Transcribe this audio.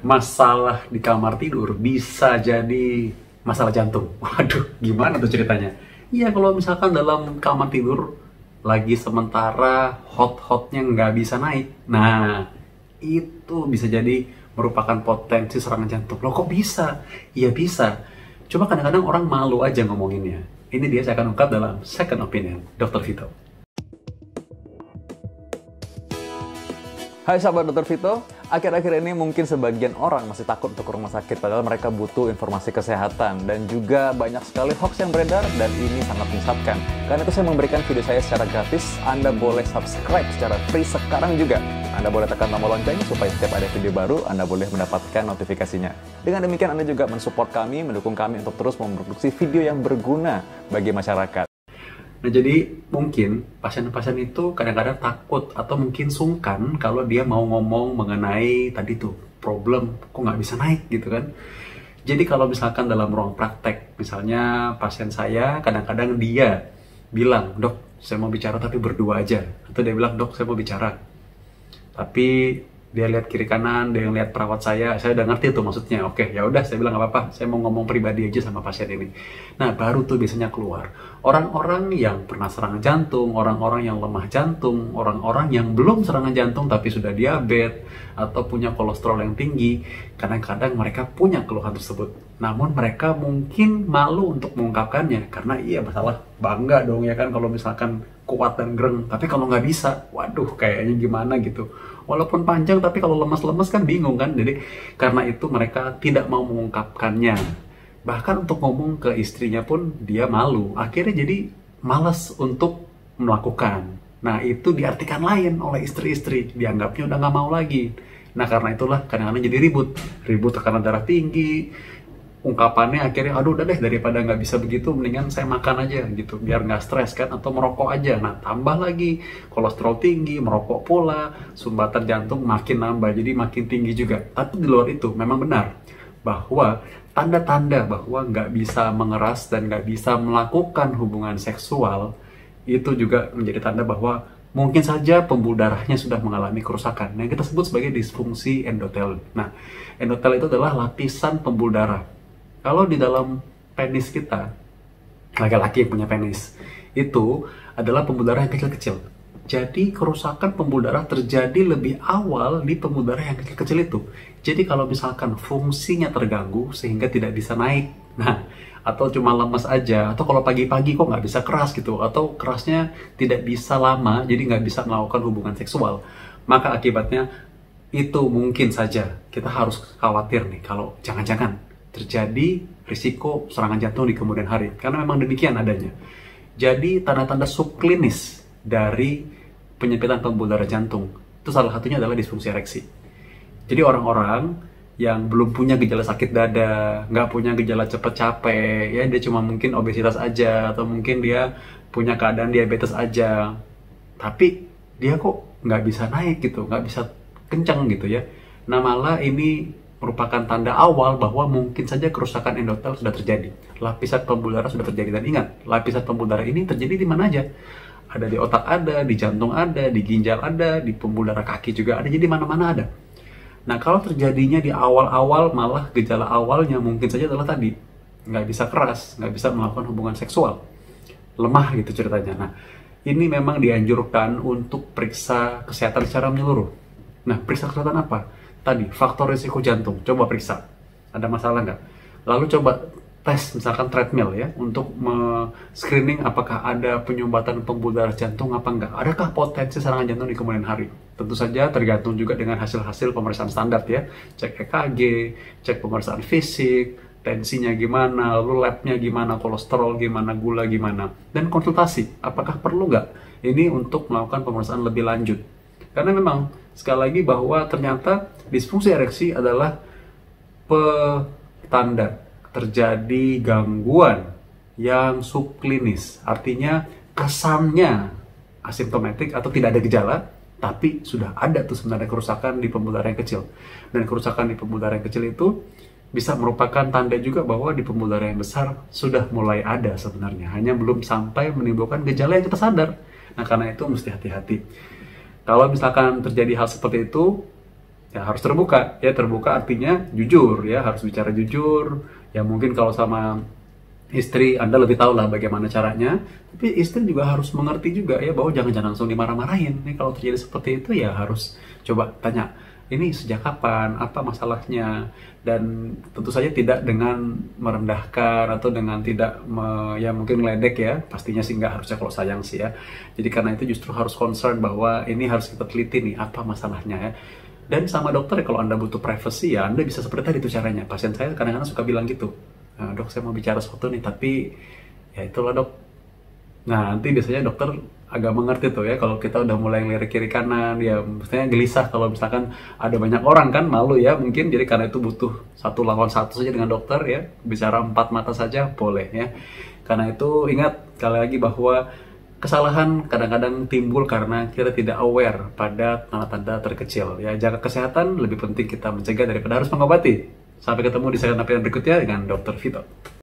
masalah di kamar tidur bisa jadi masalah jantung. Waduh, gimana tuh ceritanya? Iya, kalau misalkan dalam kamar tidur lagi sementara hot-hotnya nggak bisa naik. Nah, itu bisa jadi merupakan potensi serangan jantung. Loh, kok bisa? Iya bisa. Cuma kadang-kadang orang malu aja ngomonginnya. Ini dia saya akan ungkap dalam Second Opinion, Dr. Vito. Hai sahabat Dr. Vito, akhir-akhir ini mungkin sebagian orang masih takut untuk ke rumah sakit padahal mereka butuh informasi kesehatan dan juga banyak sekali hoax yang beredar dan ini sangat menyesatkan. Karena itu saya memberikan video saya secara gratis, Anda boleh subscribe secara free sekarang juga. Anda boleh tekan tombol lonceng supaya setiap ada video baru Anda boleh mendapatkan notifikasinya. Dengan demikian Anda juga mensupport kami, mendukung kami untuk terus memproduksi video yang berguna bagi masyarakat. Nah, jadi mungkin pasien-pasien itu kadang-kadang takut atau mungkin sungkan kalau dia mau ngomong mengenai tadi tuh problem, kok nggak bisa naik gitu kan. Jadi kalau misalkan dalam ruang praktek, misalnya pasien saya kadang-kadang dia bilang, dok saya mau bicara tapi berdua aja. Atau dia bilang, dok saya mau bicara. Tapi dia lihat kiri kanan, dia lihat perawat saya udah ngerti tuh maksudnya. Oke, ya udah saya bilang nggak apa-apa, saya mau ngomong pribadi aja sama pasien ini. Nah, baru tuh biasanya keluar orang-orang yang pernah serangan jantung, orang-orang yang lemah jantung, orang-orang yang belum serangan jantung tapi sudah diabetes atau punya kolesterol yang tinggi. Kadang-kadang mereka punya keluhan tersebut, namun mereka mungkin malu untuk mengungkapkannya karena iya masalah bangga dong ya kan kalau misalkan kuat dan gereng. Tapi kalau nggak bisa, waduh kayaknya gimana gitu. Walaupun panjang tapi kalau lemas-lemas kan bingung kan. Jadi karena itu mereka tidak mau mengungkapkannya. Bahkan untuk ngomong ke istrinya pun dia malu. Akhirnya jadi malas untuk melakukan. Nah, itu diartikan lain oleh istri-istri. Dianggapnya udah nggak mau lagi. Nah, karena itulah kadang-kadang jadi ribut. Ribut tekanan darah tinggi. Ungkapannya akhirnya, aduh udah deh daripada nggak bisa begitu, mendingan saya makan aja gitu. Biar nggak stres kan, atau merokok aja. Nah, tambah lagi kolesterol tinggi, merokok pula, sumbatan jantung makin nambah. Jadi makin tinggi juga. Tapi di luar itu memang benar bahwa tanda-tanda bahwa nggak bisa mengeras dan nggak bisa melakukan hubungan seksual itu juga menjadi tanda bahwa mungkin saja pembuluh darahnya sudah mengalami kerusakan yang kita sebut sebagai disfungsi endotel. Nah, endotel itu adalah lapisan pembuluh darah. Kalau di dalam penis kita, laki-laki yang punya penis, itu adalah pembuluh darah yang kecil-kecil. Jadi kerusakan pembuluh darah terjadi lebih awal di pembuluh darah yang kecil-kecil itu. Jadi kalau misalkan fungsinya terganggu sehingga tidak bisa naik, nah, atau cuma lemas aja, atau kalau pagi-pagi kok nggak bisa keras gitu, atau kerasnya tidak bisa lama, jadi nggak bisa melakukan hubungan seksual, maka akibatnya itu mungkin saja kita harus khawatir nih kalau jangan-jangan terjadi risiko serangan jantung di kemudian hari, karena memang demikian adanya. Jadi tanda-tanda subklinis dari penyempitan pembuluh darah jantung itu salah satunya adalah disfungsi ereksi. Jadi orang-orang yang belum punya gejala sakit dada, nggak punya gejala cepet capek, ya dia cuma mungkin obesitas aja, atau mungkin dia punya keadaan diabetes aja, tapi dia kok nggak bisa naik gitu, nggak bisa kencang gitu ya. Nah, malah ini merupakan tanda awal bahwa mungkin saja kerusakan endotel sudah terjadi. Lapisan pembuluh darah sudah terjadi. Dan ingat, lapisan pembuluh darah ini terjadi di mana aja. Ada di otak ada, di jantung ada, di ginjal ada, di pembuluh darah kaki juga ada, jadi mana-mana ada. Nah, kalau terjadinya di awal-awal, malah gejala awalnya mungkin saja adalah tadi, nggak bisa keras, nggak bisa melakukan hubungan seksual. Lemah gitu ceritanya. Nah, ini memang dianjurkan untuk periksa kesehatan secara menyeluruh. Nah, periksa kesehatan apa? Tadi, faktor risiko jantung, coba periksa. Ada masalah nggak? Lalu coba tes, misalkan treadmill ya, untuk screening apakah ada penyumbatan pembuluh darah jantung apa enggak. Adakah potensi serangan jantung di kemudian hari? Tentu saja tergantung juga dengan hasil-hasil pemeriksaan standar ya. Cek EKG, cek pemeriksaan fisik, tensinya gimana, lalu labnya gimana, kolesterol gimana, gula gimana. Dan konsultasi, apakah perlu nggak ini untuk melakukan pemeriksaan lebih lanjut. Karena memang, sekali lagi bahwa ternyata disfungsi ereksi adalah petanda terjadi gangguan yang subklinis. Artinya kesannya asimptomatik atau tidak ada gejala, tapi sudah ada tuh sebenarnya kerusakan di pembuluh darah yang kecil. Dan kerusakan di pembuluh darah yang kecil itu bisa merupakan tanda juga bahwa di pembuluh darah yang besar sudah mulai ada sebenarnya. Hanya belum sampai menimbulkan gejala yang kita sadar. Nah, karena itu mesti hati-hati. Kalau misalkan terjadi hal seperti itu, ya harus terbuka. Ya terbuka artinya jujur, ya harus bicara jujur. Ya mungkin kalau sama istri Anda lebih tahu lah bagaimana caranya, tapi istri juga harus mengerti juga ya bahwa jangan langsung dimarah-marahin. Nih kalau terjadi seperti itu ya harus coba tanya, ini sejak kapan, apa masalahnya, dan tentu saja tidak dengan merendahkan atau dengan tidak ya mungkin ngeledek ya, pastinya sih nggak, harusnya kalau sayang sih ya. Jadi karena itu justru harus concern bahwa ini harus kita teliti nih apa masalahnya ya. Dan sama dokter ya, kalau Anda butuh privacy ya Anda bisa seperti tadi itu caranya. Pasien saya kadang-kadang suka bilang gitu, "Dok, saya mau bicara sesuatu nih, tapi ya itulah dok." Nah, nanti biasanya dokter agak mengerti tuh ya, kalau kita udah mulai ngelirik kiri kanan, ya maksudnya gelisah kalau misalkan ada banyak orang kan, malu ya mungkin, jadi karena itu butuh satu lawan satu saja dengan dokter ya, bicara empat mata saja boleh ya. Karena itu ingat sekali lagi bahwa kesalahan kadang-kadang timbul karena kita tidak aware pada tanda-tanda terkecil ya. Jaga kesehatan, lebih penting kita mencegah daripada harus mengobati. Sampai ketemu di segmen berikutnya dengan Dr. Vito.